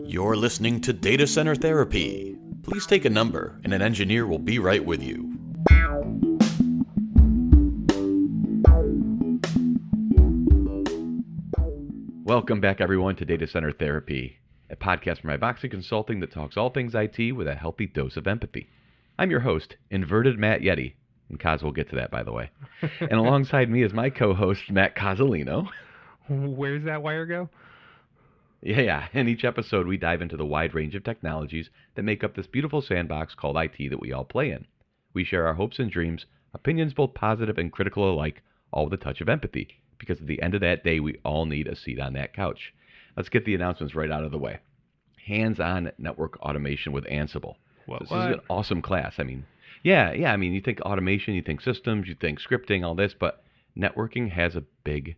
You're listening to Data Center Therapy. Please take a number, and an engineer will be right with you. Welcome back, everyone, to Data Center Therapy, a podcast from Ivoxy Consulting that talks all things IT with a healthy dose of empathy. I'm your host, Inverted Matt Yeti, and Kaz will get to that, by the way. And alongside me is my co-host, Matt Cozzolino. Where's that wire go? Yeah. In each episode, we dive into the wide range of technologies that make up this beautiful sandbox called IT that we all play in. We share our hopes and dreams, opinions both positive and critical alike, all with a touch of empathy, because at the end of that day, we all need a seat on that couch. Let's get the announcements right out of the way. Hands-on network automation with Ansible. This is an awesome class. I mean, you think automation, you think systems, you think scripting, all this, but networking has a big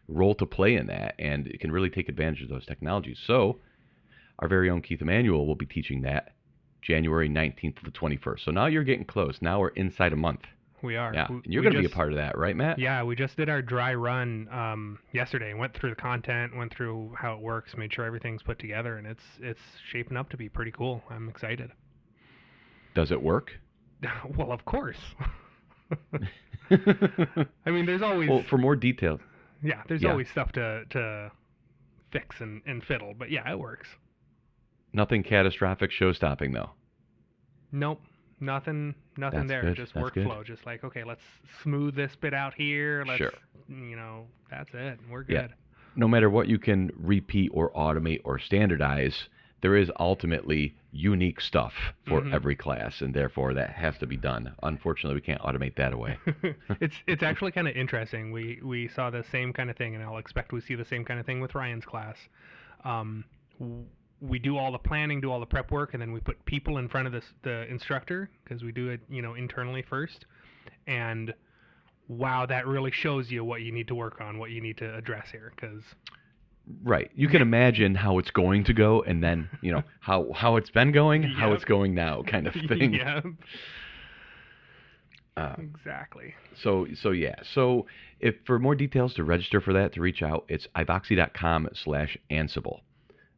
role to play in that, and it can really take advantage of those technologies. So our very own Keith Emanuel will be teaching that January 19th to the 21st. So now you're getting close. Now we're inside a month. We are. Yeah, and you're going to be a part of that, right, Matt? Yeah, we just did our dry run yesterday. Went through the content, went through how it works, made sure everything's put together, and it's shaping up to be pretty cool. I'm excited. Does it work? Well, of course. I mean, there's always... Well, for more details. Yeah, there's always stuff to fix and fiddle, but yeah, it works. Nothing catastrophic, show-stopping, though? Nope. Nothing That's there. good. Just That's workflow. good. Just like, okay, let's smooth this bit out here. Let's, Sure. That's it. We're good. Yeah. No matter what you can repeat or automate or standardize, there is ultimately unique stuff for every class, and therefore that has to be done. Unfortunately, we can't automate that away. It's actually kind of interesting. We saw the same kind of thing, and I'll expect we see the same kind of thing with Ryan's class. We do all the planning, do all the prep work, and then we put people in front of the instructor, because we do it, internally first. And wow, that really shows you what you need to work on, what you need to address here, because... Right. You can imagine how it's going to go, and then, how it's been going, how it's going now, kind of thing. Yeah. Exactly. So yeah. So if for more details to register for that, to reach out, it's ivoxy.com/Ansible.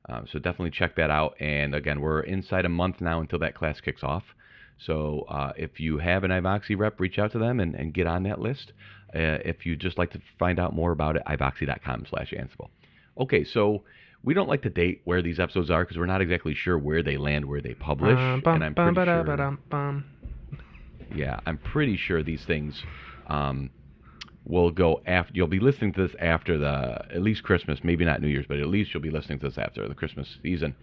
So definitely check that out. And again, we're inside a month now until that class kicks off. So if you have an Ivoxy rep, reach out to them and get on that list. If you'd just like to find out more about it, ivoxy.com/Ansible. Okay, so we don't like to date where these episodes are because we're not exactly sure where they land, where they publish. And I'm pretty sure... Yeah, I'm pretty sure these things will go after... You'll be listening to this after at least Christmas, maybe not New Year's, but at least you'll be listening to this after the Christmas season.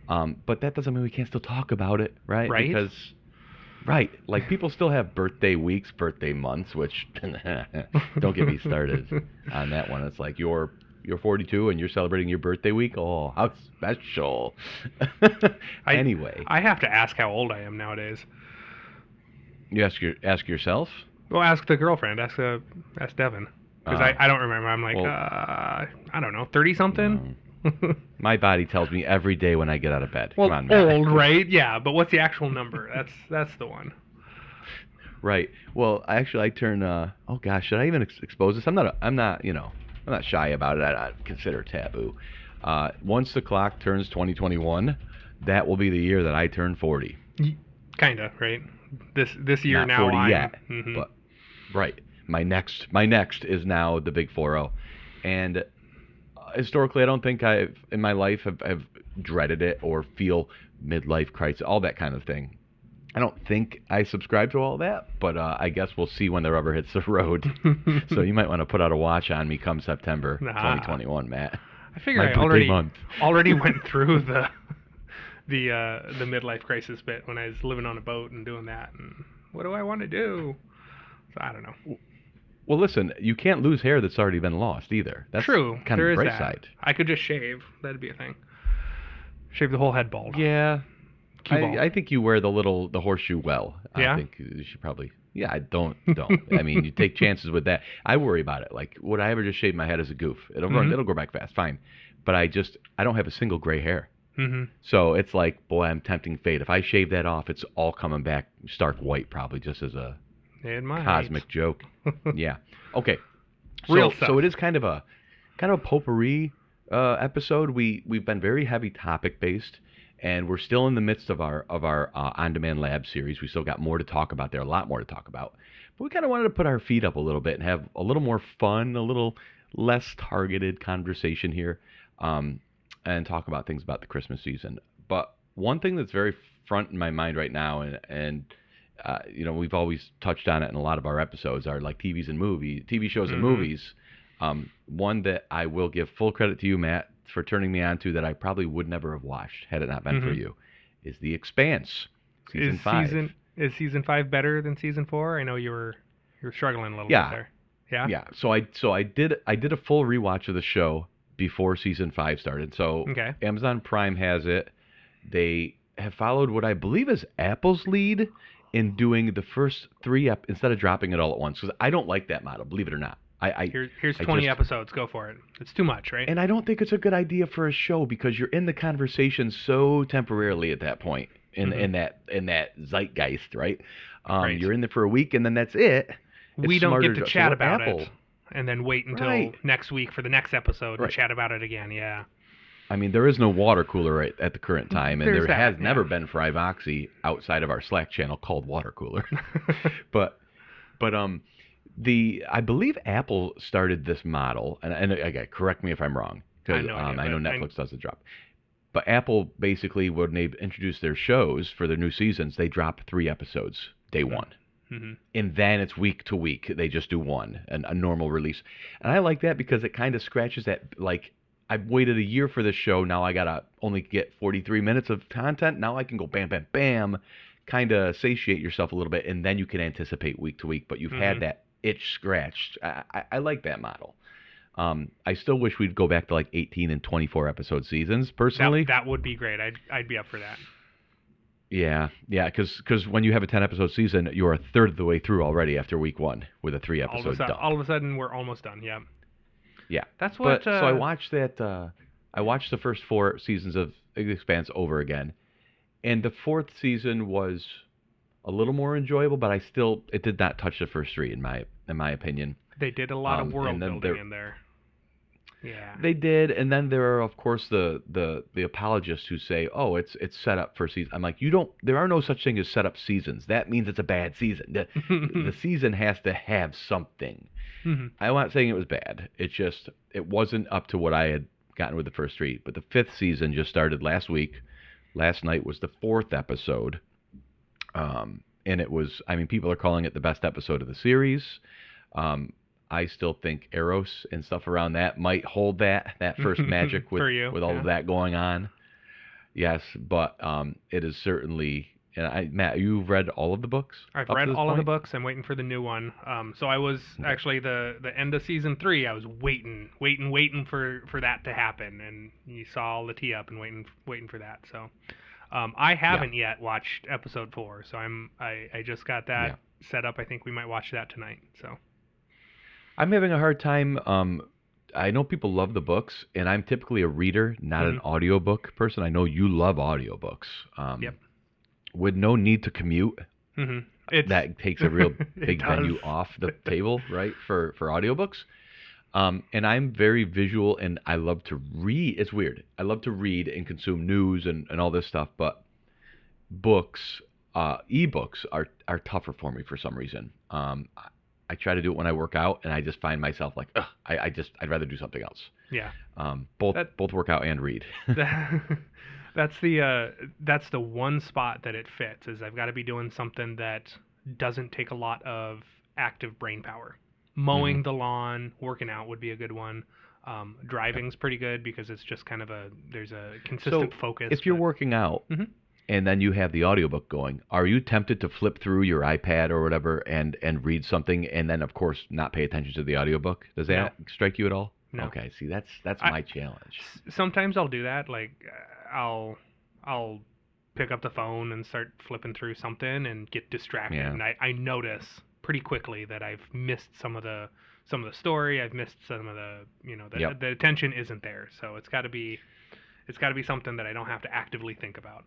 But that doesn't mean we can't still talk about it, right? Right. Because, right, like people still have birthday weeks, birthday months, which don't get me started on that one. It's like you're 42 and you're celebrating your birthday week. Oh, how special. Anyway. I have to ask how old I am nowadays. You ask yourself? Well, ask the girlfriend. Ask Devin. Because I don't remember. I'm like, well, I don't know, 30-something? My body tells me every day when I get out of bed. Well, come on, old, right? Yeah, but what's the actual number? That's the one. Right. Well, actually, I turn. Oh gosh, should I even expose this? I'm not shy about it. I consider it taboo. Once the clock turns 2021, that will be the year that I turn 40. Kinda, right? This year not now 40 I'm... yet, Mm-hmm. but right. My next is now the big 40, and historically, I don't think I've in my life have dreaded it or feel midlife crisis, all that kind of thing. I don't think I subscribe to all that, but I guess we'll see when the rubber hits the road. So you might want to put out a watch on me come September 2021, Matt. I figure my I already went through the midlife crisis bit when I was living on a boat and doing that. And what do I want to do? So I don't know. Well, listen, you can't lose hair that's already been lost either. That's true. Kind there of the is bright that. side. I could just shave. That'd be a thing. Shave the whole head bald. Yeah. Cue-ball. I think you wear the horseshoe well. Yeah? I think you should probably... Yeah, I don't. I mean, you take chances with that. I worry about it. Like, would I ever just shave my head as a goof? It'll grow back fast, fine. But I don't have a single gray hair. Mm-hmm. So it's like, boy, I'm tempting fate. If I shave that off, it's all coming back stark white, probably, just as a It might. Cosmic joke. Yeah. Okay. Real So stuff. it is kind of a potpourri episode. We've been very heavy topic based, and we're still in the midst of our on demand lab series. We still got more to talk about there, a lot more to talk about. But we kind of wanted to put our feet up a little bit and have a little more fun, a little less targeted conversation here, and talk about things about the Christmas season. But one thing that's very front in my mind right now, and we've always touched on it in a lot of our episodes, are like TV shows and movies. One that I will give full credit to you, Matt, for turning me on to that I probably would never have watched had it not been for you, is The Expanse, season 5. Is season 5 better than season 4? I know you're struggling a little Yeah. bit there. Yeah. Yeah. So I did a full rewatch of the show before season 5 started. So Okay. Amazon Prime has it. They have followed what I believe is Apple's lead in doing the first 3 instead of dropping it all at once, because I don't like that model, believe it or not. Here's 20 episodes. Go for it. It's too much, right? And I don't think it's a good idea for a show, because you're in the conversation so temporarily at that point in that zeitgeist, right? Right. You're in there for a week and then that's it. We don't get to chat about Apple, it and then wait until Right. next week for the next episode and Right. chat about it again. Yeah. I mean, there is no water cooler at the current time, and There's there that, has yeah. never been for Ivoxy outside of our Slack channel called Water Cooler. but I believe Apple started this model, and again, correct me if I'm wrong, because I know Netflix doesn't drop. But Apple basically, when they introduce their shows for their new seasons, they drop 3 episodes day one. Mm-hmm. And then it's week to week. They just do one, a normal release. And I like that because it kind of scratches that, like, I've waited a year for this show. Now I got to only get 43 minutes of content. Now I can go bam, bam, bam, kind of satiate yourself a little bit, and then you can anticipate week to week. But you've had that itch scratched. I like that model. I still wish we'd go back to like 18 and 24 episode seasons, personally. That would be great. I'd be up for that. Yeah, because when you have a 10 episode season, you're a third of the way through already after week 1 with a 3 episode dump. All of a sudden, we're almost done. Yeah. Yeah, that's what. So I watched that. I watched the first 4 seasons of The Expanse over again, and the 4th season was a little more enjoyable, but it did not touch the first 3 in my opinion. They did a lot of world building in there. Yeah. They did, and then there are of course the apologists who say, "Oh, it's set up for season." I'm like, there are no such thing as set up seasons. That means it's a bad season. The season has to have something. Mm-hmm. I'm not saying it was bad. It's just it wasn't up to what I had gotten with the first 3. But the 5th season just started last week. Last night was the 4th episode, and it was. I mean, people are calling it the best episode of the series. I still think Eros and stuff around that might hold that first magic with all of that going on. Yes, but it is certainly. And Matt, you've read all of the books? I've read all of the books. I'm waiting for the new one. So I was actually the end of season 3. I was waiting for that to happen, and you saw all the tee up and waiting for that. So I haven't yet watched episode 4. So I just got that set up. I think we might watch that tonight. So I'm having a hard time. I know people love the books, and I'm typically a reader, not an audiobook person. I know you love audiobooks. Yep. With no need to commute, that takes a real big venue off the table, right, for audiobooks. And I'm very visual, and I love to read. It's weird. I love to read and consume news and all this stuff, but books, ebooks are tougher for me for some reason. I try to do it when I work out, and I just find myself like, I'd rather do something else. Yeah. Both work out and read. That's the one spot that it fits, is I've got to be doing something that doesn't take a lot of active brain power. Mowing the lawn, working out would be a good one. Driving's pretty good because it's just kind of there's a consistent focus. If you're working out and then you have the audiobook going, are you tempted to flip through your iPad or whatever and read something and then of course not pay attention to the audiobook? Does that strike you at all? No. Okay, see that's my challenge. Sometimes I'll do that, like I'll pick up the phone and start flipping through something and get distracted, and I notice pretty quickly that I've missed some of the story. I've missed some of the the attention isn't there. So it's got to be something that I don't have to actively think about.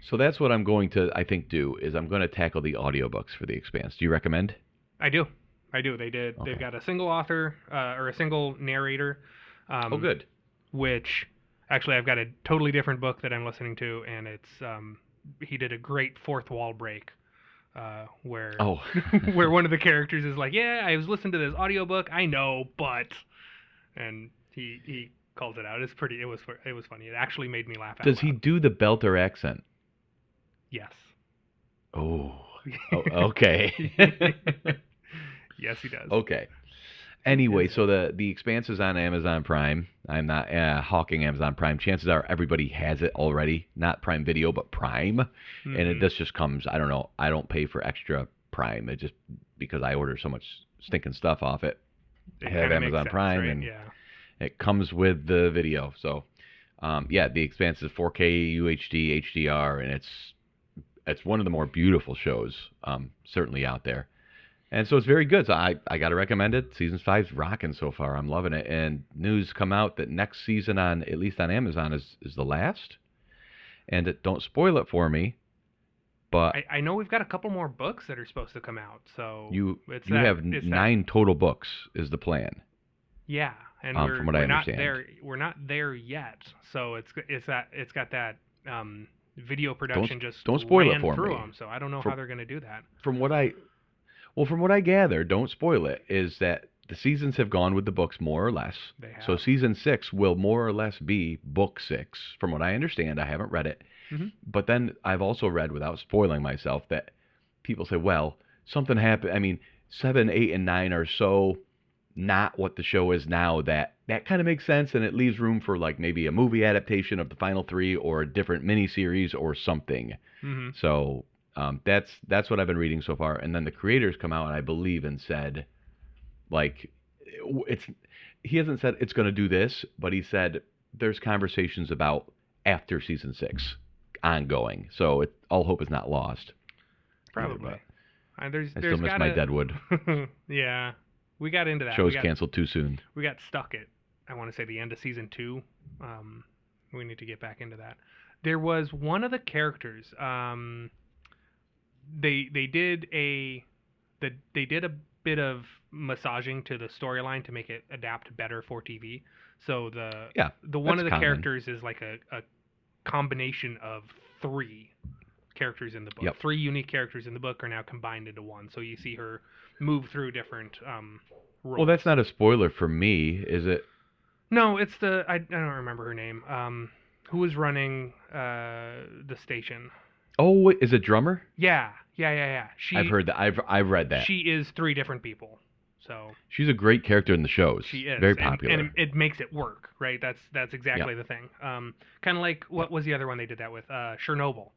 So that's what I'm going to, I think, do, is I'm going to tackle the audiobooks for The Expanse. Do you recommend? I do. They've Okay. got a single author or a single narrator. Oh, good. Which actually I've got a totally different book that I'm listening to, and it's he did a great fourth wall break where Oh. where one of the characters is like, yeah, I was listening to this audiobook, I know, but, and he calls it out. It was funny. It actually made me laugh out Does he loud. do the Belter accent? Yes. Oh. Okay. Yes, he does. Okay. Anyway, so the Expanse is on Amazon Prime. I'm not hawking Amazon Prime. Chances are everybody has it already. Not Prime Video, but Prime. And this just comes, I don't know, I don't pay for extra Prime. It just, because I order so much stinking stuff off it. I have kinda Amazon makes sense, Prime, right? and Yeah. it comes with the video. So, yeah, the Expanse is 4K UHD HDR, and it's one of the more beautiful shows certainly out there. And so it's very good. So I got to recommend it. Season 5's rocking so far. I'm loving it. And news come out that next season, on at least on Amazon, is the last. And don't spoil it for me, but I know we've got a couple more books that are supposed to come out, so you it's have it's 9 total books is the plan. Yeah, and from what I we're not understand. there. We're not there yet. So it's got that video production don't spoil it ran for through me. them. So I don't know From- how they're going to do that. From what I gather, don't spoil it, is that the seasons have gone with the books more or less. They have. So season 6 will more or less be book 6, from what I understand. I haven't read it. Mhm. But then I've also read, without spoiling myself, that people say, well, something happened. I mean, 7, 8, and 9 are so not what the show is now that kind of makes sense, and it leaves room for like maybe a movie adaptation of the final 3 or a different miniseries or something. Mm-hmm. So that's what I've been reading so far. And then the creators come out, I believe, and said, like, he hasn't said it's going to do this, but he said there's conversations about after season 6 ongoing. So all hope is not lost. Probably. I still miss my Deadwood. Yeah, we got into that. Show's canceled too soon. We got stuck at, I want to say, the end of season 2. We need to get back into that. There was one of the characters. They did a bit of massaging to the storyline to make it adapt better for TV. So the one of the characters is like a combination of 3 characters in the book. Yep. 3 unique characters in the book are now combined into one. So you see her move through different roles. Well, that's not a spoiler for me, is it? No, it's I don't remember her name. Who was running the station? Oh, wait, is it Drummer? Yeah. I've heard that. I've read that. She is 3 different people. So she's a great character in the shows. She is very popular, and it makes it work, right? That's exactly the thing. Kind of like what was the other one they did that with? Chernobyl,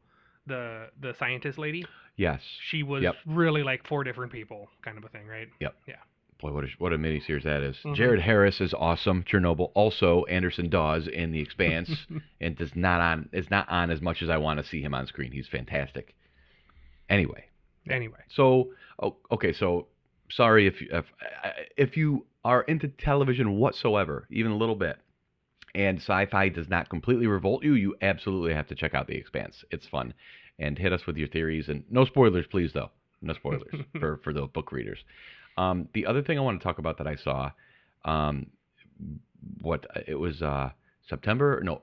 the scientist lady. Yes. She was really like 4 different people, kind of a thing, right? Yep. Yeah. Boy, what a miniseries that is. Mm-hmm. Jared Harris is awesome. Chernobyl. Also, Anderson Dawes in The Expanse, and is not on as much as I want to see him on screen. He's fantastic. Anyway. So, okay. So, sorry if you are into television whatsoever, even a little bit, and sci-fi does not completely revolt you, you absolutely have to check out The Expanse. It's fun, and hit us with your theories. And no spoilers, please, though. No spoilers for the book readers. The other thing I want to talk about that I saw,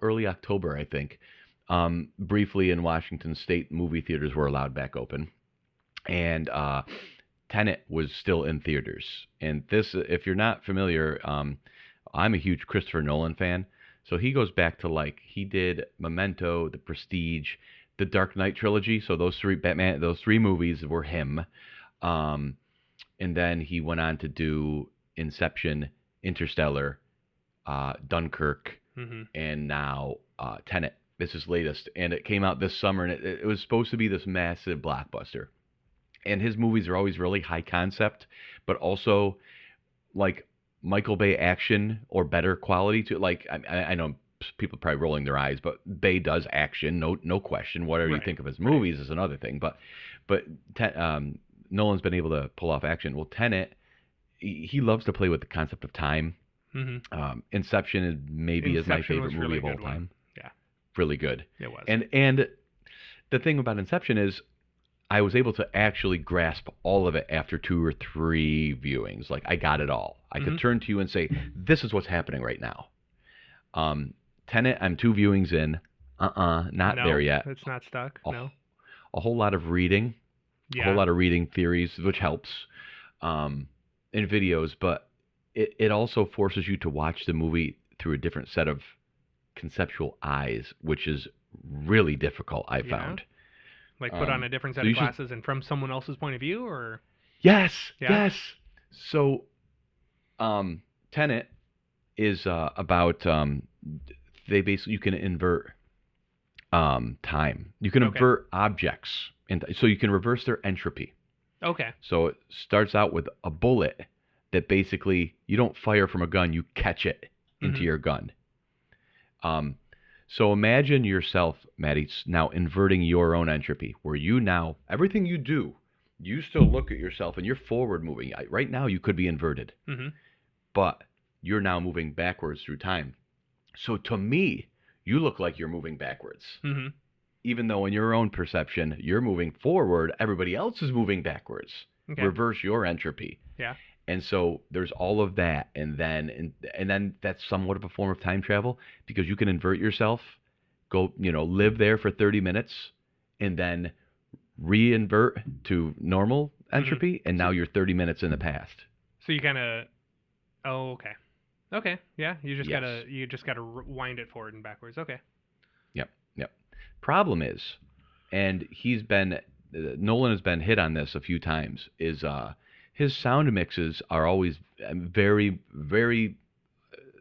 early October, I think, briefly in Washington State, movie theaters were allowed back open, and Tenet was still in theaters. And this, if you're not familiar, I'm a huge Christopher Nolan fan, so he goes back to he did Memento, The Prestige, the Dark Knight trilogy. So those 3 movies were him. And then he went on to do Inception, Interstellar, Dunkirk, and now Tenet. This is latest. And it came out this summer, and it was supposed to be this massive blockbuster. And his movies are always really high concept, but also like Michael Bay action or better quality to I know people are probably rolling their eyes, but Bay does action, no question. Whatever you think of his movies is another thing. But Nolan's been able to pull off action. Well, Tenet, he loves to play with the concept of time. Mm-hmm. Inception is my favorite movie of all time. Yeah, really good. It was. And the thing about Inception is I was able to actually grasp all of it after 2 or 3 viewings. Like I got it all. I could turn to you and say, "This is what's happening right now." Tenet, I'm 2 viewings in. Not No, there yet. it's not stuck. A, No. a whole lot of reading, a whole Yeah. lot of reading theories, which helps, in videos. But it also forces you to watch the movie through a different set of conceptual eyes, which is really difficult. I Yeah. found. Like put on a different set so of you should- glasses and from someone else's point of view, or Yes, Yeah? yes. So, Tenet is about they basically you can invert time. You can Okay. invert objects, and so you can reverse their entropy. okay. So it starts out with a bullet that basically you don't fire from a gun, you catch it into Mhm. your gun. So imagine yourself, Maddie, now inverting your own entropy, where you now everything you do, you still look at yourself and you're forward moving. Right now, you could be inverted, Mhm. but you're now moving backwards through time. So to me, you look like you're moving backwards. Mhm. Even though in your own perception, you're moving forward, everybody else is moving backwards. Okay. Reverse your entropy. Yeah. And so there's all of that, and then that's somewhat of a form of time travel because you can invert yourself, go live there for 30 minutes, and then reinvert to normal entropy, and now you're 30 minutes in the past. So you kind of. Oh, okay. Okay. Yeah. You just Yes. gotta wind it forward and backwards. Okay. Yep. Problem is, and Nolan has been hit on this a few times, is his sound mixes are always very, very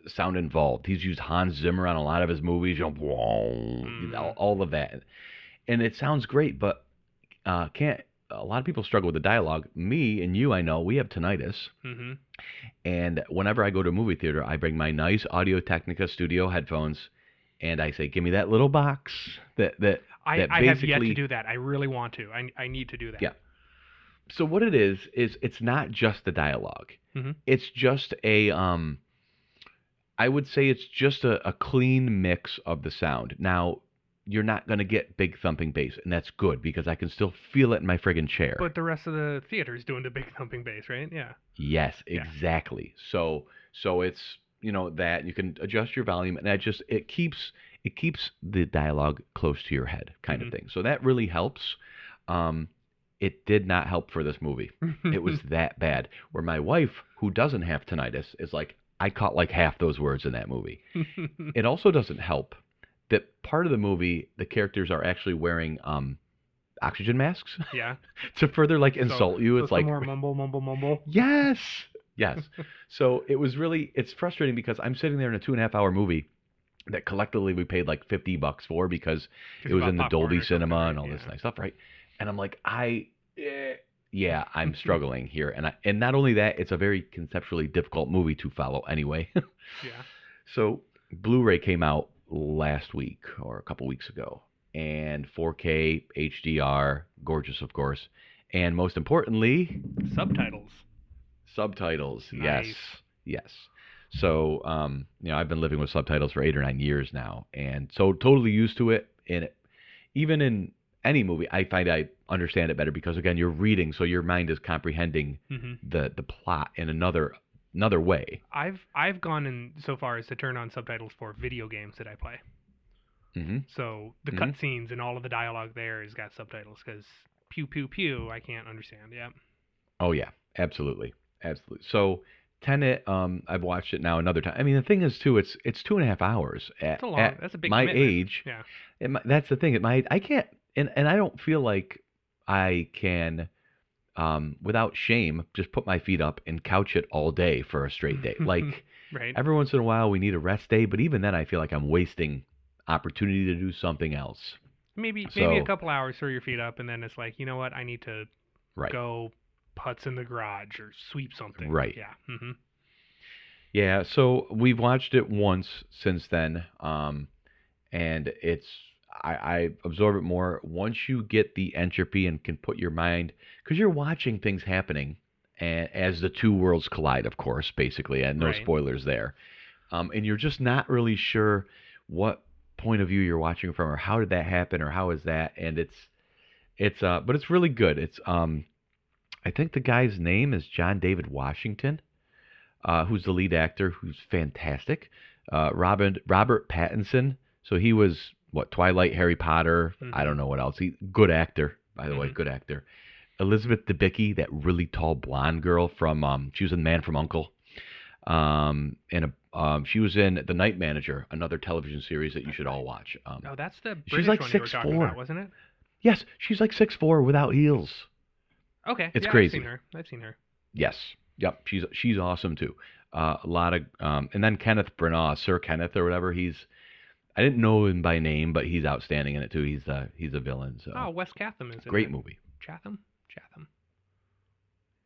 sound involved. He's used Hans Zimmer on a lot of his movies, all of that, and it sounds great, but can't. A lot of people struggle with the dialogue. Me and you, I know, we have tinnitus, Mhm. and whenever I go to a movie theater, I bring my nice Audio Technica studio headphones, and I say, "Give me that little box that I that have yet to basically." do that. I really want to. I need to do that. Yeah. So what it is it's not just the dialogue. Mhm. It's just I would say it's just a clean mix of the sound. Now, you're not going to get big thumping bass, and that's good because I can still feel it in my friggin' chair. But the rest of the theater's doing the big thumping bass, right? Yeah. Yes, Yeah. exactly. So it's that you can adjust your volume, and it keeps the dialogue close to your head, kind of Mhm. thing. So that really helps. It did not help for this movie. It was that bad. Where my wife, who doesn't have tinnitus, is like, I caught like half those words in that movie. It also doesn't help that part of the movie, the characters are actually wearing oxygen masks Yeah. to further like insult you. So It's some like, more mumble. yes, yes. So it's frustrating because I'm sitting there in a 2.5 hour movie that collectively we paid like $50 for because it was in the Dolby Cinema and all this nice stuff, right? And I'm like, yeah, I'm struggling here, and not only that, it's a very conceptually difficult movie to follow anyway. Yeah. So Blu-ray came out last week or a couple weeks ago, and 4K HDR, gorgeous, of course, and most importantly, subtitles. Nice. Yes. So, I've been living with subtitles for 8 or 9 years now, and so totally used to it. And even in any movie, I find I understand it better because again, you're reading, so your mind is comprehending Mhm. the plot in another way. I've gone in so far as to turn on subtitles for video games that I play. Mm-hmm. So the cutscenes and all of the dialogue there has got subtitles because pew pew pew I can't understand. Yeah. Oh yeah, absolutely. So Tenet, I've watched it now another time. I mean, the thing is too, it's 2.5 hours. That's a long. That's a big my commitment. age. Yeah. That's the thing. I can't, and I don't feel like I can, without shame, just put my feet up and couch it all day for a straight day. Like Right. every once in a while, we need a rest day, but even then, I feel like I'm wasting opportunity to do something else. Maybe So- a couple hours, throw your feet up, and then it's like, you know what? I need to Right. go putz in the garage or sweep something. Right. Yeah. Mm-hmm. Yeah, so we've watched it once since then, and I absorb it more once you get the entropy and can put your mind, because you're watching things happening, and as the two worlds collide, of course, basically, and no Right. spoilers there, and you're just not really sure what point of view you're watching from, or how did that happen, or how is that? And but it's really good. It's I think the guy's name is John David Washington, who's the lead actor, who's fantastic. Robert Pattinson. So he was Twilight, Harry Potter. I don't know what else. Good actor, by the way, good actor. Elizabeth Debicki, that really tall blonde girl from she was in Man from U.N.C.L.E. She was in The Night Manager, another television series that you should all watch. That's the she's British like one you were 6'4". talking about, wasn't it? Yes, she's like 6'4" without heels. Okay, it's yeah, crazy. I've seen her. Yes, yep, she's awesome too. A lot of and then Kenneth Branagh, Sir Kenneth or whatever. I didn't know him by name, but he's outstanding in it too. He's a villain. So Wes Chatham is in great it. movie. Chatham.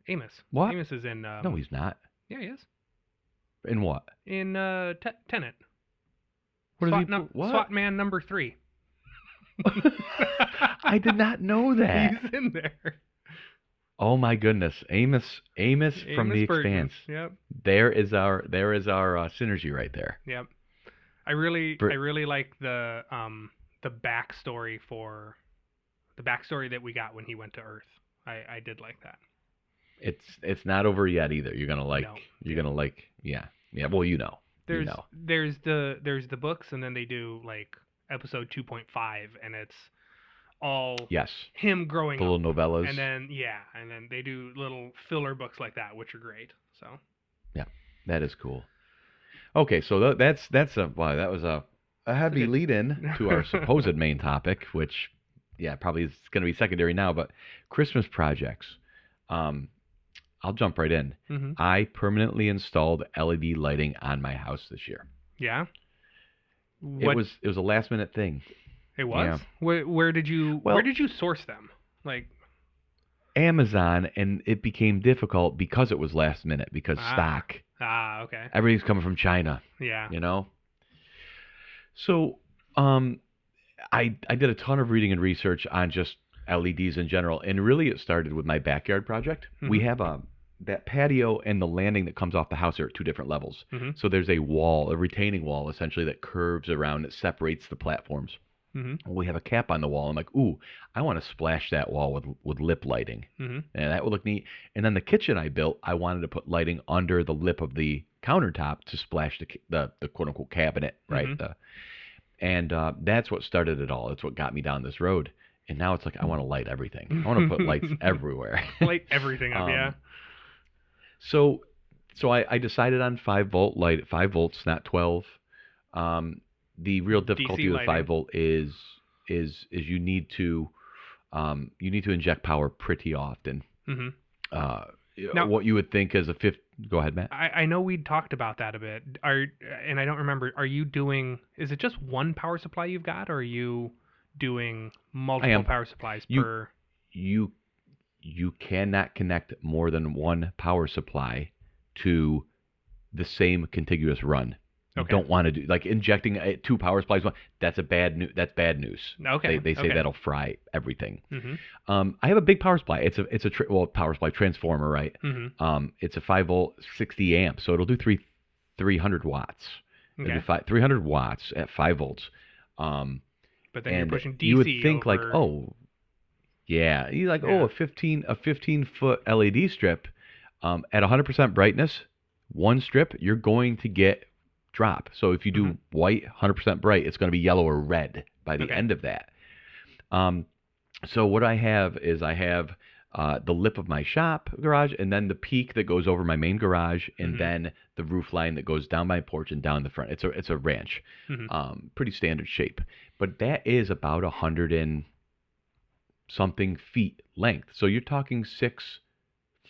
Amos. What? Amos is in. No, he's not. Yeah, he is. In what? In Tenet. What SWAT, is he? What? SWAT man number 3. I did not know that. He's in there. Oh my goodness, Amos from The Burton. Expanse. Yep. There is our synergy right there. Yep. I really like the backstory that we got when he went to Earth. I did like that. It's not over yet either. You're gonna like. No. You're gonna like. Yeah. Well, you know. There's the books, and then they do like episode 2.5, and it's all him growing the up. little novellas. And then they do little filler books like that, which are great. So yeah, that is cool. Okay, so that was a heavy lead in to our supposed main topic, which probably is going to be secondary now, but Christmas projects. I'll jump right in. Mm-hmm. I permanently installed LED lighting on my house this year. Yeah. It was a last minute thing. It was? Yeah. Where did you source them? Like Amazon, and it became difficult because it was last minute, because stock. Okay. Everything's coming from China. Yeah. You know? So, I did a ton of reading and research on just LEDs in general, and really it started with my backyard project. Mm-hmm. We have that patio and the landing that comes off the house are at 2 different levels. Mm-hmm. So there's a retaining wall essentially that curves around, that separates the platforms. Mm-hmm. We have a cap on the wall. I'm like, ooh, I want to splash that wall with lip lighting. Mm-hmm. And that would look neat. And then the kitchen I built, I wanted to put lighting under the lip of the countertop to splash the quote-unquote cabinet, right? Mm-hmm. That's what started it all. It's what got me down this road. And now it's like, I want to light everything. I want to put lights everywhere. Light everything up, yeah. So I decided on 5-volt light at 5 volts, not 12. The real difficulty with 5 volt is you need to inject power pretty often. Mm-hmm. Now, what you would think as a fifth. Go ahead, Matt. I know we talked about that a bit. And I don't remember. Are you doing? Is it just one power supply you've got, or are you doing multiple power supplies per? You cannot connect more than one power supply to the same contiguous run. You don't want to do like injecting 2 power supplies. That's bad news. Okay. They say that'll fry everything. Mm-hmm. I have a big power supply. It's a power supply transformer, right? Mm-hmm. It's a 5-volt, 60 amps, so it'll do 300 watts. Okay. It'll do 300 watts at 5 volts. But then you're pushing DC. You would think over... like, oh, yeah, you're like, a 15-foot LED strip at 100% brightness, one strip, you're going to get drop. So if you do white, 100% bright, it's going to be yellow or red by the end of that. So what I have is the lip of my shop garage, and then the peak that goes over my main garage, and then the roof line that goes down my porch and down the front. It's a ranch, pretty standard shape, but that is about 100 and something feet length. So you're talking 6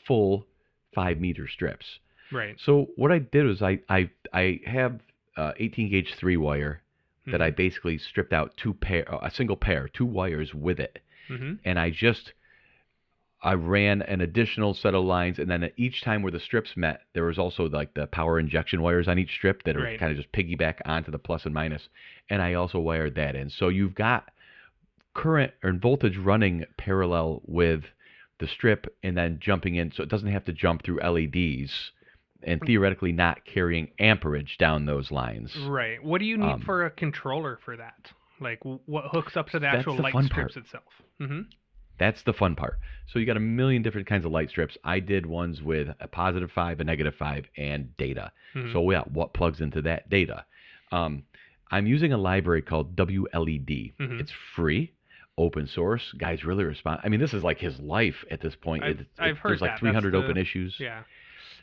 full 5-meter strips. Right. So what I did was I have 18 gauge 3 wire that I basically stripped out a single pair, 2 wires with it, and I ran an additional set of lines, and then at each time where the strips met, there was also like the power injection wires on each strip that are kind of just piggyback onto the plus and minus, and I also wired that in. So you've got current or voltage running parallel with the strip and then jumping in, so it doesn't have to jump through LEDs and theoretically not carrying amperage down those lines. Right. What do you need for a controller for that? Like, what hooks up to the That's actual the light fun strips part. itself? Mm-hmm. That's the fun part. So you got a million different kinds of light strips. I did ones with a +5, a -5, and data. Mm-hmm. So yeah, what plugs into that data? I'm using a library called WLED. Mm-hmm. It's free, open source. Guys really respond. I mean, this is like his life at this point. I've heard there's like that. 300 That's open issues. Yeah.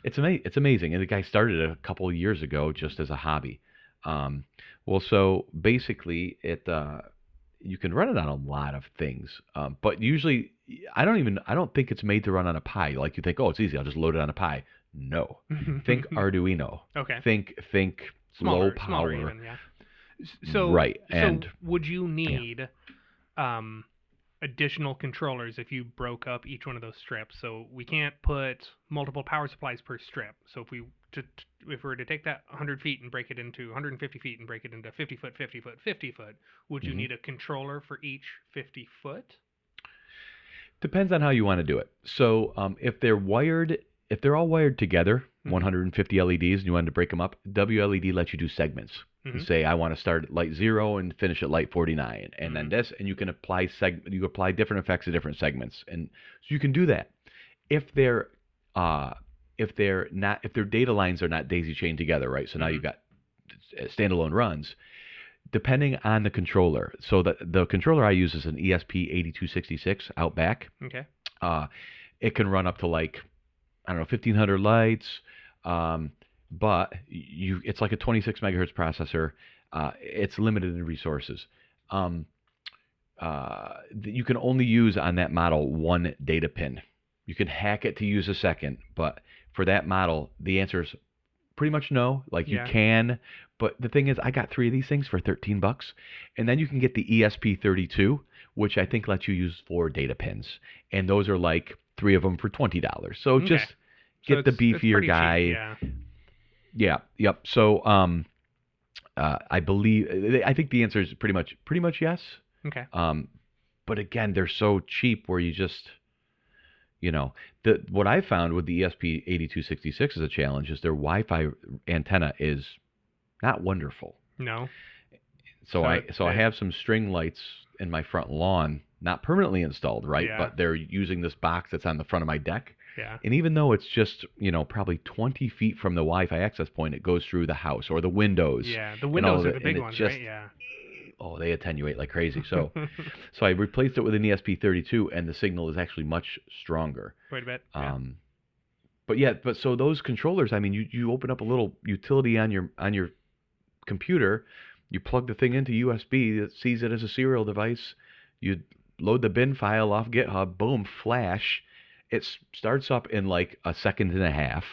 It's amazing. And the guy started it a couple of years ago just as a hobby. Well, so basically, you can run it on a lot of things, but usually I don't think it's made to run on a Pi. Like you think, oh, it's easy. I'll just load it on a Pi. No, think Arduino. Okay. Think Smaller, low power. smaller even, yeah. So right, so and would you need additional controllers if you broke up each one of those strips? So we can't put multiple power supplies per strip. So if we were to take that 100 feet and break it into 150 feet and break it into 50 foot, 50 foot, 50 foot, would you need a controller for each 50 foot? Depends on how you want to do it. So if they're all wired together, 150 LEDs, and you wanted to break them up, WLED lets you do segments. You say, I want to start at light 0 and finish at light 49, and then this, and you can apply different effects to different segments, and so you can do that. If their data lines are not daisy chained together, right? So now you've got standalone runs. Depending on the controller, so the controller I use is an ESP8266 Outback. Okay. It can run up to like, I don't know, 1500 lights, but it's like a 26 megahertz processor. It's limited in resources. You can only use on that model one data pin. You can hack it to use a second, but for that model, the answer is pretty much no. Like you can, but the thing is, I got 3 of these things for $13, and then you can get the ESP32, which I think lets you use 4 data pins, and those are like 3 of them for $20. So just get the beefier guy. Cheap, yeah. Yep. So I think the answer is pretty much yes. Okay. But again, they're so cheap where you just, what I found with the ESP8266 as a challenge is their Wi-Fi antenna is not wonderful. No. So I have some string lights in my front lawn, not permanently installed, right? Yeah. But they're using this box that's on the front of my deck. Yeah. And even though it's just, probably 20 feet from the Wi-Fi access point, it goes through the house or the windows. Yeah, the windows are the big ones, right? Yeah. Oh, they attenuate like crazy. So I replaced it with an ESP32, and the signal is actually much stronger. Quite a bit. Yeah. But so those controllers, I mean, you open up a little utility on your computer, you plug the thing into USB, it sees it as a serial device, you load the bin file off GitHub, boom, flash. It starts up in like a second and a half.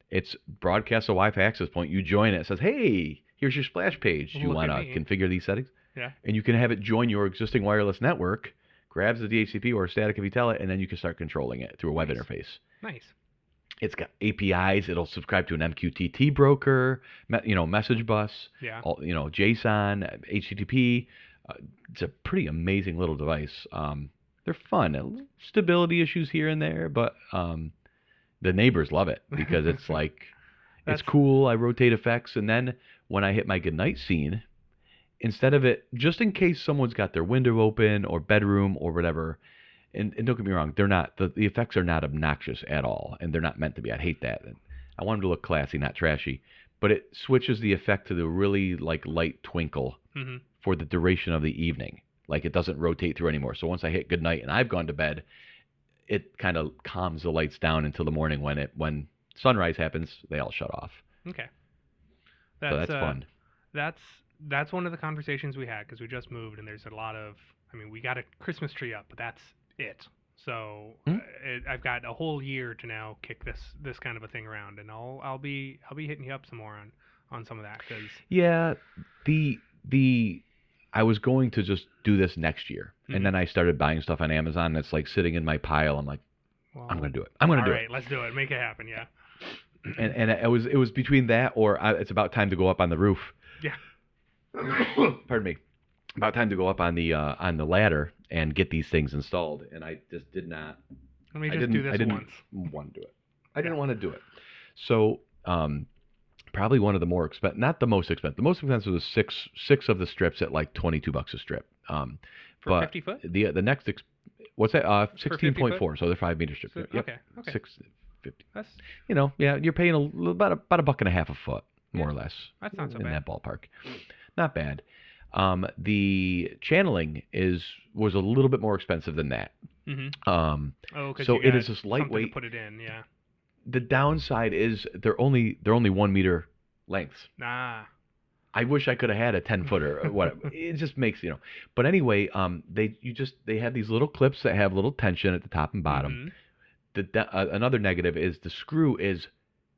It's broadcasts a Wi-Fi access point. You join it. It says, hey, here's your splash page. Do you want to configure these settings? Yeah. And you can have it join your existing wireless network, grabs the DHCP or static if you tell it, and then you can start controlling it through a web interface. Nice. It's got APIs. It'll subscribe to an MQTT broker, message bus, JSON, HTTP. It's a pretty amazing little device. They're fun. Stability issues here and there, but the neighbors love it because it's like, it's cool. I rotate effects, and then when I hit my goodnight scene, instead of it, just in case someone's got their window open or bedroom or whatever, and don't get me wrong, they're not, the effects are not obnoxious at all, and they're not meant to be. I hate that. I want them to look classy, not trashy, but it switches the effect to the really like light twinkle for the duration of the evening. Like it doesn't rotate through anymore. So once I hit goodnight and I've gone to bed, it kind of calms the lights down until the morning when sunrise happens, they all shut off. Okay. So that's fun. That's one of the conversations we had because we just moved and there's a lot of, we got a Christmas tree up, but that's it. So I've got a whole year to now kick this kind of a thing around, and I'll be hitting you up some more on some of that because I was going to just do this next year, and then I started buying stuff on Amazon, and it's like sitting in my pile. I'm like, I'm going to do it. I'm going to do it. All right, let's do it. Make it happen, yeah. And it was between that or it's about time to go up on the roof. Yeah. Pardon me. About time to go up on the ladder and get these things installed, and I just did not. Let me just do this once. Want to do it. I didn't want to do it. So Probably one of the more expensive, not the most expensive. The most expensive was six of the strips at like $22 a strip. For But 50 foot? the next what's that? For 50 foot? 16.4. So they're 5 meter strips. So, Yep. okay. 650. That's Yeah, you're paying about a buck and a half a foot, more or less. That's not so in bad. that ballpark. Not bad. The channeling was a little bit more expensive than that. Because So it is this lightweight. To put it in, yeah. The downside is they're only 1 meter lengths. Ah. I wish I could have had a 10-footer or whatever. It just makes, But anyway, they have these little clips that have little tension at the top and bottom. Another negative is the screw is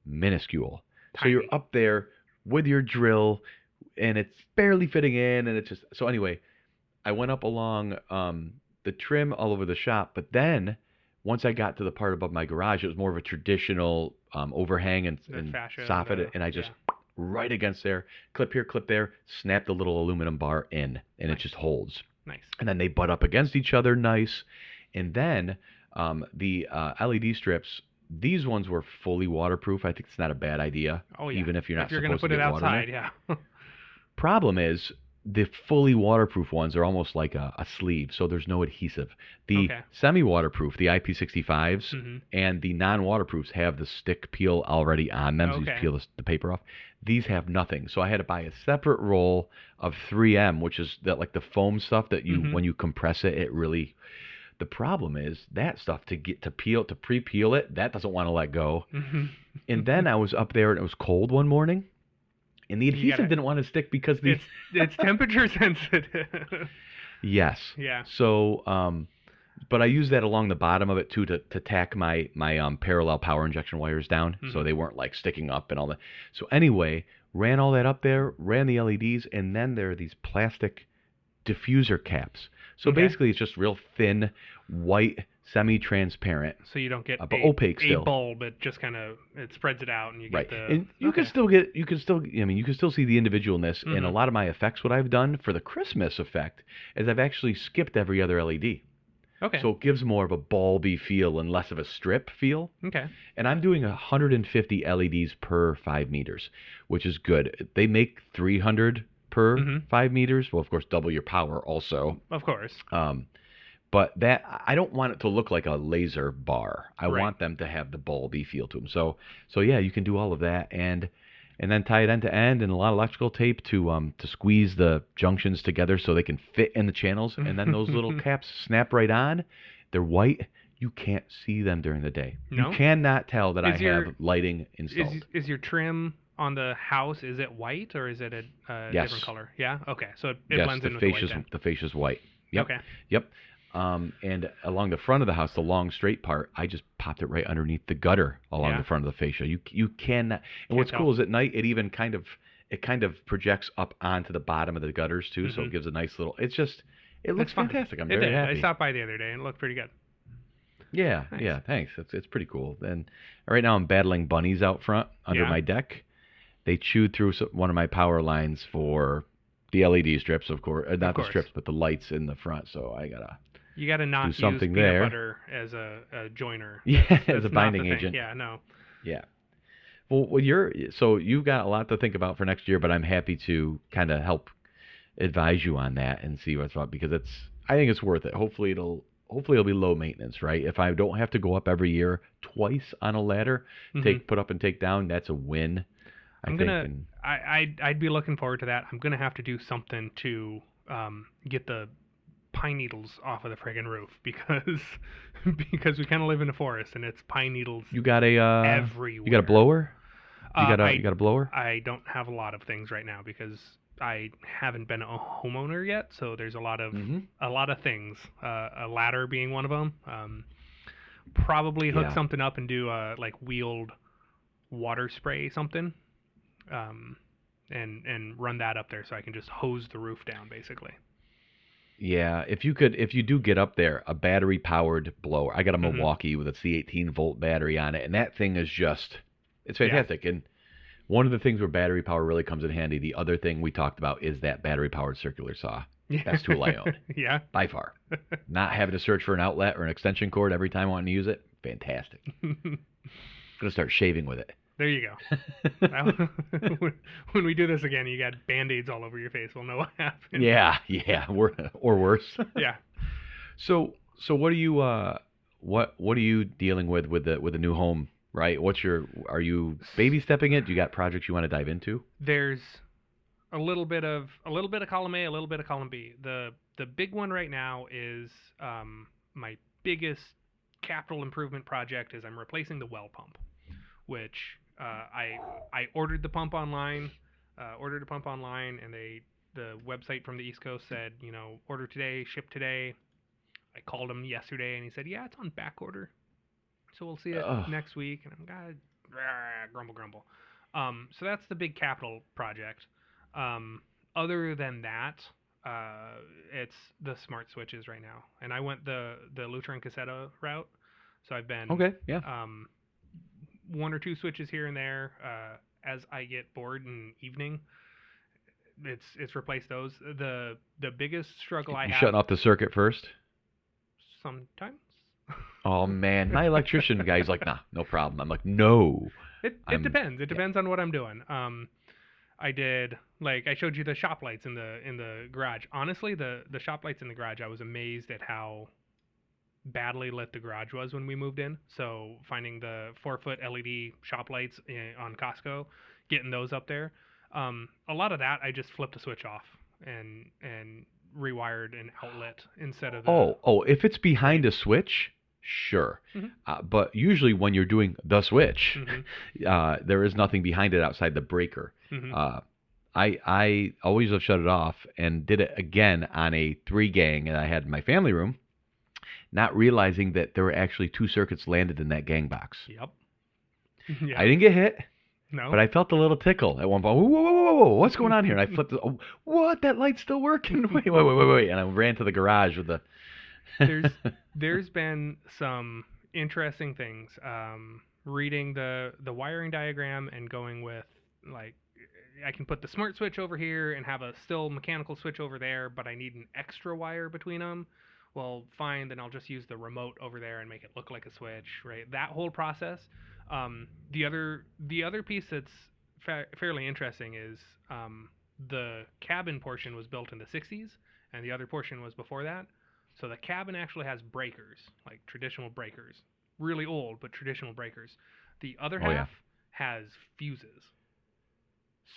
minuscule. Tiny. So you're up there with your drill and it's barely fitting in, and it's just so anyway, I went up along the trim all over the shop, but then once I got to the part above my garage, it was more of a traditional overhang and soffit, and I just right against there, clip here, clip there, snap the little aluminum bar in, and it just holds. Nice. And then they butt up against each other nice. And then the LED strips, these ones were fully waterproof. I think it's not a bad idea. Oh, yeah. Even if you're not going supposed to put to it get water outside, in it. yeah. Problem is, the fully waterproof ones are almost like a sleeve, so there's no adhesive. The semi-waterproof, the IP65s, and the non-waterproofs have the stick peel already on them, so you just peel the paper off. These have nothing, so I had to buy a separate roll of 3M, which is that like the foam stuff that you when you compress it, it really. The problem is that stuff to pre-peel it, that doesn't want to let go. And then I was up there and it was cold one morning. And the adhesive didn't want to stick because it's temperature sensitive. Yes. Yeah. So, but I used that along the bottom of it too to tack my parallel power injection wires down, so they weren't like sticking up and all that. So anyway, ran all that up there, ran the LEDs, and then there are these plastic diffuser caps. So basically, it's just real thin, white, semi-transparent. So you don't get but opaque still. A bulb, it just kind of it spreads it out, and you get the. And you can still see the individualness. And a lot of my effects, what I've done for the Christmas effect, is I've actually skipped every other LED. Okay. So it gives more of a bulby feel and less of a strip feel. Okay. And I'm doing 150 LEDs per 5 meters, which is good. They make 300 per 5 meters. Well, of course, double your power also. Of course. But that I don't want it to look like a laser bar. I want them to have the bulby feel to them. So yeah, you can do all of that and then tie it end to end and a lot of electrical tape to squeeze the junctions together so they can fit in the channels. And then those little caps snap right on. They're white. You can't see them during the day. No? You cannot tell that I have lighting installed. Is your trim on the house, is it white or is it a different color? Yeah? Okay. So it blends in with the white then. The fascia's white. Yep. Okay. Yep. And along the front of the house, the long straight part, I just popped it right underneath the gutter along the front of the fascia. You cannot. And what's cool is at night it even kind of projects up onto the bottom of the gutters too, so it gives a nice little. It looks fantastic. I'm very happy. I stopped by the other day and it looked pretty good. Yeah, nice. Yeah, thanks. It's pretty cool. And right now I'm battling bunnies out front under my deck. They chewed through one of my power lines for the LED strips, of course. Not the strips, but the lights in the front. So you gotta not use something peanut there. butter as a joiner. As a binding agent. Yeah, no. Yeah. Well, you've got a lot to think about for next year, but I'm happy to kind of help advise you on that and see what's up because I think it's worth it. Hopefully it'll be low maintenance, right? If I don't have to go up every year twice on a ladder, put up and take down, that's a win. I'd be looking forward to that. I'm gonna have to do something to get the pine needles off of the friggin' roof because we kind of live in a forest and it's pine needles. You got everywhere. You got a blower? You got a blower? I don't have a lot of things right now because I haven't been a homeowner yet. So there's a lot of things. A ladder being one of them. Probably hook something up and do like wheeled water spray something. And run that up there so I can just hose the roof down basically. Yeah, if you do get up there, a battery powered blower. I got a Milwaukee with a C18 volt battery on it, and that thing is it's fantastic. And one of the things where battery power really comes in handy, the other thing we talked about is that battery powered circular saw. Best tool I own. Yeah. By far. Not having to search for an outlet or an extension cord every time I want to use it. Fantastic. I'm gonna start shaving with it. There you go. When we do this again, you got Band-Aids all over your face. We'll know what happened. Yeah, or worse. Yeah. So what are you what are you dealing with the new home, right? Are you baby stepping it? Do you got projects you want to dive into? There's a little bit of column A, a little bit of column B. The big one right now is my biggest capital improvement project is I'm replacing the well pump, which I ordered the pump online, and the website from the East Coast said, order today, ship today. I called him yesterday and he said, yeah, it's on back order, so we'll see it Ugh. next week. And I'm grumble. So that's the big capital project. Other than that, it's the smart switches right now, and I went the Luther and Cassetta route. So I've been Okay, yeah. one or two switches here and there. As I get bored in evening, it's replaced those. The biggest struggle I You have shutting off the circuit first? sometimes. Oh man, my electrician guy's like, nah, no problem. I'm like, no. It depends. It depends on what I'm doing. I did, like, I showed you the shop lights in the garage. Honestly, the shop lights in the garage, I was amazed at how badly lit the garage was when we moved in. So finding the 4-foot LED shop lights on Costco, getting those up there. A lot of that I just flipped a switch off and rewired an outlet instead of the. Oh, if it's behind a switch, sure. Mhm. But usually when you're doing the switch, Mhm. there is nothing behind it outside the breaker. Mhm. I always have shut it off and did it again on a 3-gang that I had in my family room, not realizing that there were actually 2 circuits landed in that gang box. Yep. Yeah. I didn't get hit, No. but I felt a little tickle at one point. Whoa, what's going on here? And I flipped it. Oh, what? That light's still working? Wait. And I ran to the garage with the... There's been some interesting things. Reading the wiring diagram and going with, like, I can put the smart switch over here and have a still mechanical switch over there, but I need an extra wire between them. Well, fine, then I'll just use the remote over there and make it look like a switch, right? That whole process. The other piece that's fairly interesting is the cabin portion was built in the 60s, and the other portion was before that. So the cabin actually has breakers, like traditional breakers, really old but traditional breakers. The other Oh, yeah. half has fuses,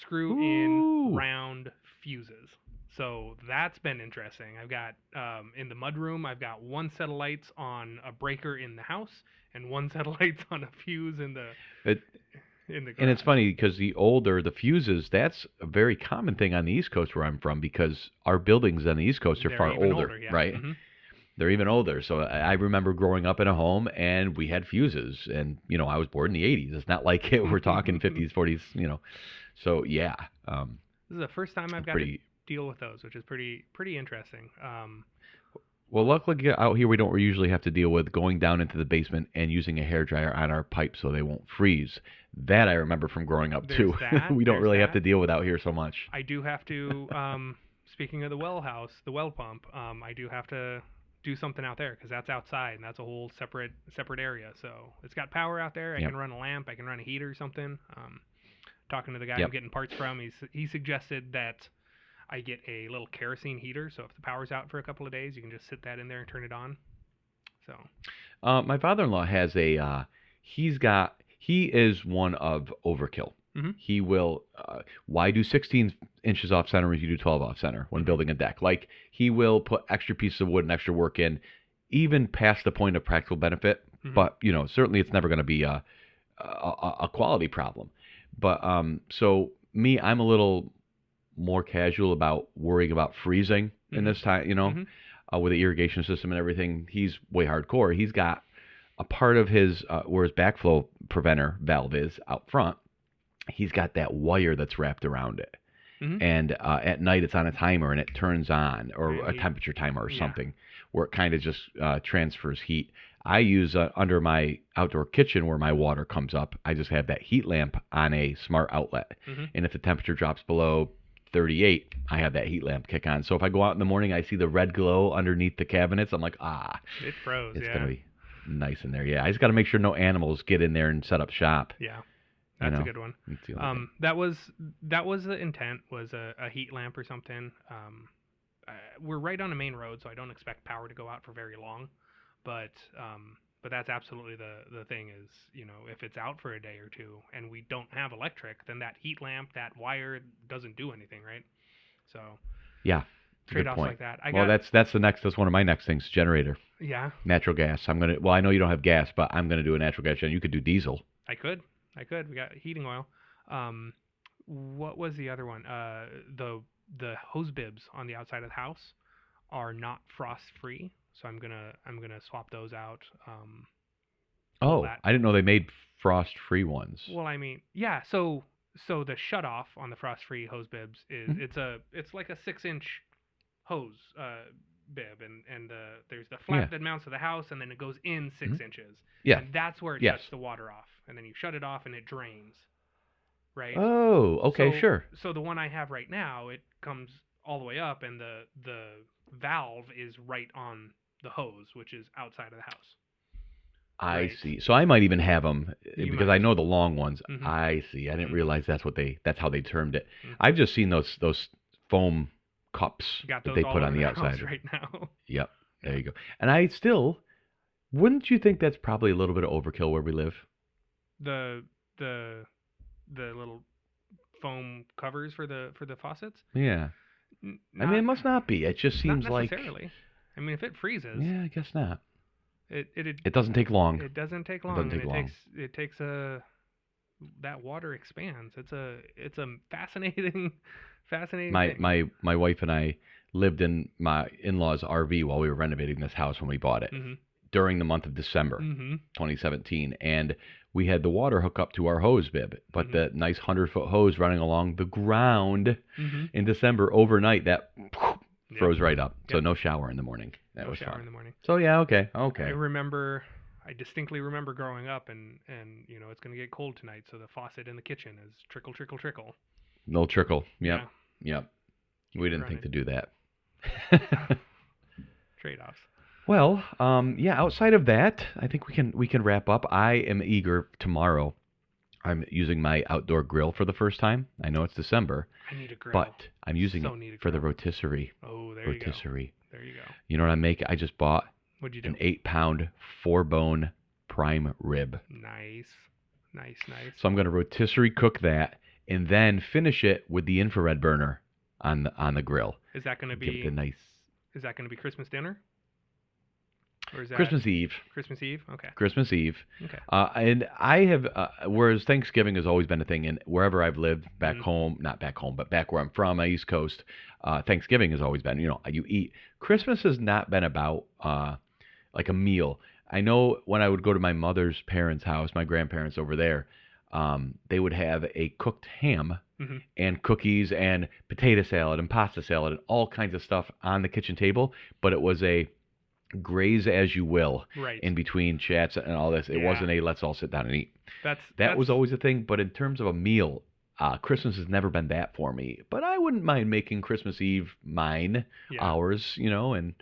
screw in Ooh. round fuses. So that's been interesting. I've got in the mudroom, I've got one set of lights on a breaker in the house and one set of lights on a fuse in the garage. And it's funny because the fuses, that's a very common thing on the East Coast where I'm from, because our buildings on the East Coast are They're far even older, yeah. right? Mm-hmm. They're even older. So I remember growing up in a home and we had fuses, and I was born in the 80s. It's not like we're talking 50s, 40s. So yeah, This is the first time I've got to deal with those, which is pretty interesting. Well, luckily out here we don't usually have to deal with going down into the basement and using a hairdryer on our pipes so they won't freeze. That I remember from growing up too. We don't really have to deal with out here so much. I do have to. Speaking of the well pump, I do have to do something out there because that's outside and that's a whole separate area. So it's got power out there. I can run a lamp. I can run a heater or something. Talking to the guy I'm getting parts from, he suggested that I get a little kerosene heater, so if the power's out for a couple of days, you can just sit that in there and turn it on. So, my father-in-law has he is one of overkill. Mm-hmm. He will, why do 16 inches off center when you do 12 off center when building a deck? Like, he will put extra pieces of wood and extra work in, even past the point of practical benefit. Mm-hmm. But, certainly it's never going to be a quality problem. But, so me, I'm a little more casual about worrying about freezing in this time, with the irrigation system and everything. He's way hardcore. He's got a part of his, where his backflow preventer valve is out front. He's got that wire that's wrapped around it. Mm-hmm. And at night it's on a timer and it turns on, or a temperature timer or something, where it kind of just transfers heat. I use under my outdoor kitchen where my water comes up, I just have that heat lamp on a smart outlet. Mm-hmm. And if the temperature drops below 38, I have that heat lamp kick on. So if I go out in the morning, I see the red glow underneath the cabinets, I'm like, it froze. It's going to be nice in there. Yeah, I just got to make sure no animals get in there and set up shop. Yeah. That's a good one. That's the only thing. That was the intent, was a heat lamp or something. We're right on a main road, so I don't expect power to go out for very long. But that's absolutely the thing is, if it's out for a day or two and we don't have electric, then that heat lamp, that wire doesn't do anything, right? So Yeah, it's a good trade-offs point. like that. That's one of my next things. Generator, Yeah, natural gas. Well, I know you don't have gas, but I'm gonna do a natural gas gen. You could do diesel. I could. We got heating oil. What was the other one? The hose bibs on the outside of the house are not frost free, so I'm gonna swap those out. Pull Oh, that. I didn't know they made frost-free ones. Well, I mean, yeah. So the shut off on the frost free hose bibs is Mhm. it's like a 6-inch hose bib, and there's the Yeah. flap that mounts to the house, and then it goes in 6 inches, Yeah. and that's where it Yes. shuts the water off, and then you shut it off and it drains, right? Oh, okay, So sure. so the one I have right now, it comes all the way up, and the valve is right on the hose, which is outside of the house. I Right. see. So I might even have them You because I might. know the long ones. Mhm. I see. I didn't Mhm. realize that's how they termed it. Mhm. I've just seen those foam cups Got that those they all put over on the house outside. right now. Yep. There Yeah. you go. And I still, wouldn't you think that's probably a little bit of overkill where we live? The the the little foam covers for the faucets. Yeah. I mean, it Not must not be. It just not seems like, necessarily. I mean, if it freezes, yeah, I guess not. it It doesn't take long. it doesn't take long, doesn't and take long. it takes a that water expands. It's a fascinating fascinating My thing. my wife and I lived in my in-laws' RV while we were renovating this house when we bought it Mhm. during the month of December Mhm. 2017, and we had the water hook up to our hose bib, but Mhm. the nice 100-foot hose running along the ground Mhm. in December overnight that Yep. froze right up. So Yep. no shower in the morning. That No was shower fun. in the morning. So yeah, okay. I distinctly remember growing up, and it's gonna get cold tonight, so the faucet in the kitchen is trickle trickle trickle. No trickle. Yep. Yeah. Yep. Keep We it didn't think to running. do that. Trade-offs. Well, yeah, outside of that, I think we can wrap up. I am eager tomorrow. I'm using my outdoor grill for the first time. I know it's December, I need a grill. but I'm using So it need a for the grill. rotisserie. Oh, there you go. Rotisserie. There you go. You know what I'm making? I just bought What'd you do? an 8-pound 4-bone prime rib. Nice. So I'm going to rotisserie cook that and then finish it with the infrared burner on the grill. Is that gonna Give it be a nice Christmas dinner? Or is that Christmas Eve. Christmas Eve? Okay. Christmas Eve. Okay. And I have, whereas Thanksgiving has always been a thing, and wherever I've lived, back Mhm. home, not back home, but back where I'm from, my East Coast, Thanksgiving has always been, you eat. Christmas has not been about like a meal. I know when I would go to my mother's parents' house, my grandparents over there, they would have a cooked ham Mhm. and cookies and potato salad and pasta salad and all kinds of stuff on the kitchen table, but it was a graze as you will Right. in between chats and all this. It Yeah. wasn't a let's all sit down and eat. That was That's always a thing, but in terms of a meal, Christmas has never been that for me. But I wouldn't mind making Christmas Eve yeah. ours, and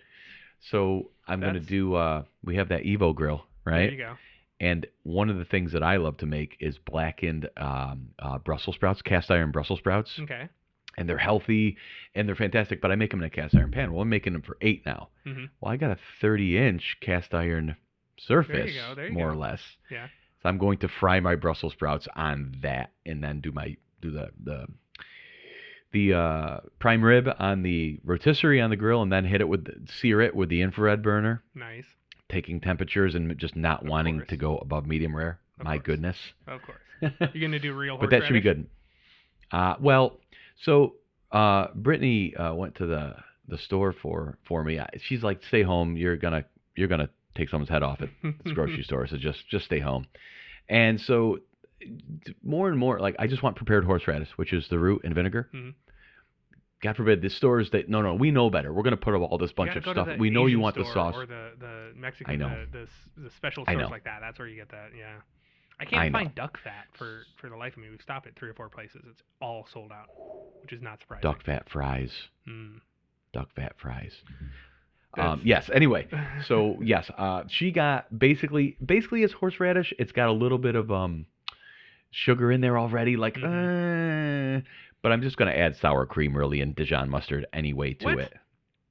so I'm going to That's- do, we have that Evo grill, There right? you go. And one of the things that I love to make is blackened Brussels sprouts, cast iron Brussels sprouts. Okay. And they're healthy and they're fantastic, but I make them in a cast iron pan. Well, I'm making them for 8 now. Mhm. Well, I got a 30-inch cast iron surface, There you more go. or less. Yeah. So I'm going to fry my Brussels sprouts on that, and then do the prime rib on the rotisserie on the grill, and then sear it with the infrared burner, Nice. taking temperatures and just not Of wanting course. to go above medium rare. Of My course. goodness. Of course. You're gonna do real But that should be horseradish? good. Well, so Brittany went to the store for me. She's like, "Stay home. You're gonna take someone's head off at this grocery store. So just stay home." And so more and more, like, I just want prepared horseradish, which is the root and vinegar. Mhm. God forbid the stores that no, we know better. We're gonna put up all this You bunch gotta of go to stuff. the We know you Asian want the store sauce. or the Mexican. I know. The special I stores know. like that. That's where you get that. Yeah. I I can't know. find duck fat for the life of me. We've stopped at 3 or 4 places. It's all sold out, which is not surprising. Duck fat fries. Mm. Duck fat fries. That's- Yes. Anyway, so yes, she got basically it's horseradish. It's got a little bit of sugar in there already. Like, Mhm. but I'm just going to add sour cream really and Dijon mustard anyway to What? it.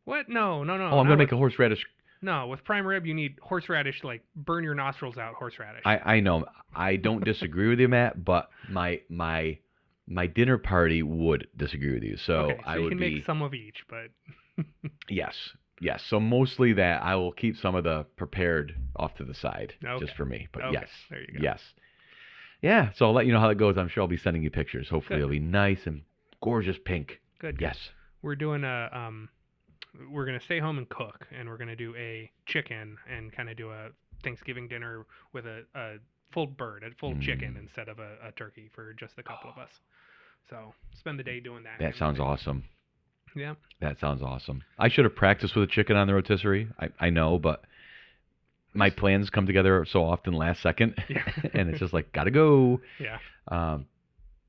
What? No. Oh, I'm not going to make with- a horseradish. No, with prime rib, you need horseradish, like burn your nostrils out horseradish. I know. I don't disagree with you, Matt, but my dinner party would disagree with you. So okay, so I you would can be make some of each, but yes. So mostly that I will keep some of the prepared off to the side Okay. just for me. But Okay, yes. there you go. Yes. Yeah, so I'll let you know how it goes. I'm sure I'll be sending you pictures. Hopefully Good. it'll be nice and gorgeous pink. good. Yes. We're doing we're gonna stay home and cook, and we're gonna do a chicken and kind of do a Thanksgiving dinner with a full bird, a full chicken instead of a turkey for just a couple of us. So spend the day doing that. That sounds awesome. Yeah. That sounds awesome. I should have practiced with a chicken on the rotisserie. I know, but my plans come together so often last second, Yeah. and it's just like, gotta go. Yeah.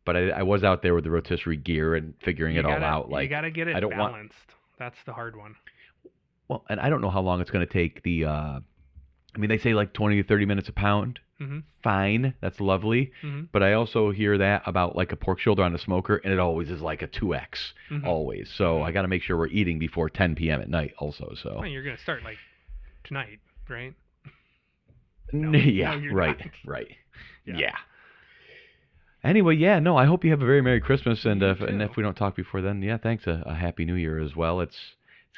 But I was out there with the rotisserie gear and figuring it all out. Like, you gotta get it I don't balanced. want. That's the hard one. Well, and I don't know how long it's going to take. I mean, they say like 20 to 30 minutes a pound. Mm-hmm. Fine, that's lovely. Mm-hmm. But I also hear that about like a pork shoulder on a smoker, and it always is like a 2x, Mm-hmm. always. So I got to make sure we're eating before 10 p.m. at night also. So Well, you're gonna start like tonight, right? yeah, no, you're right, not. right. Yeah. Yeah. Anyway, yeah, no, I hope you have a very Merry Christmas, and You and too. if we don't talk before then, yeah, thanks, a Happy New Year as well. It's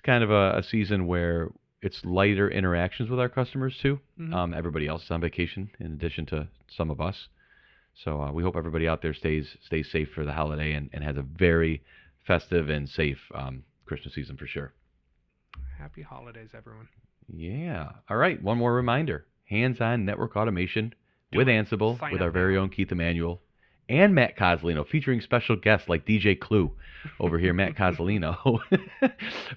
kind of a season where it's lighter interactions with our customers too. Mhm. Everybody else is on vacation in addition to some of us. So we hope everybody out there stays safe for the holiday and has a very festive and safe Christmas season for sure. Happy holidays, everyone. Yeah. All right. One more reminder: hands-on network automation Do with it. Ansible, Sign with up our very now. own Keith Emanuel and Matt Cozzolino, featuring special guests like DJ Clue over here, Matt Cozzolino.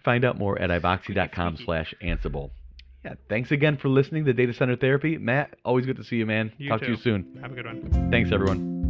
Find out more at ivoxy.com/Ansible. Yeah, thanks again for listening to Data Center Therapy. Matt, always good to see you, man. You Talk to you too. soon. Have a good one. Thanks, everyone.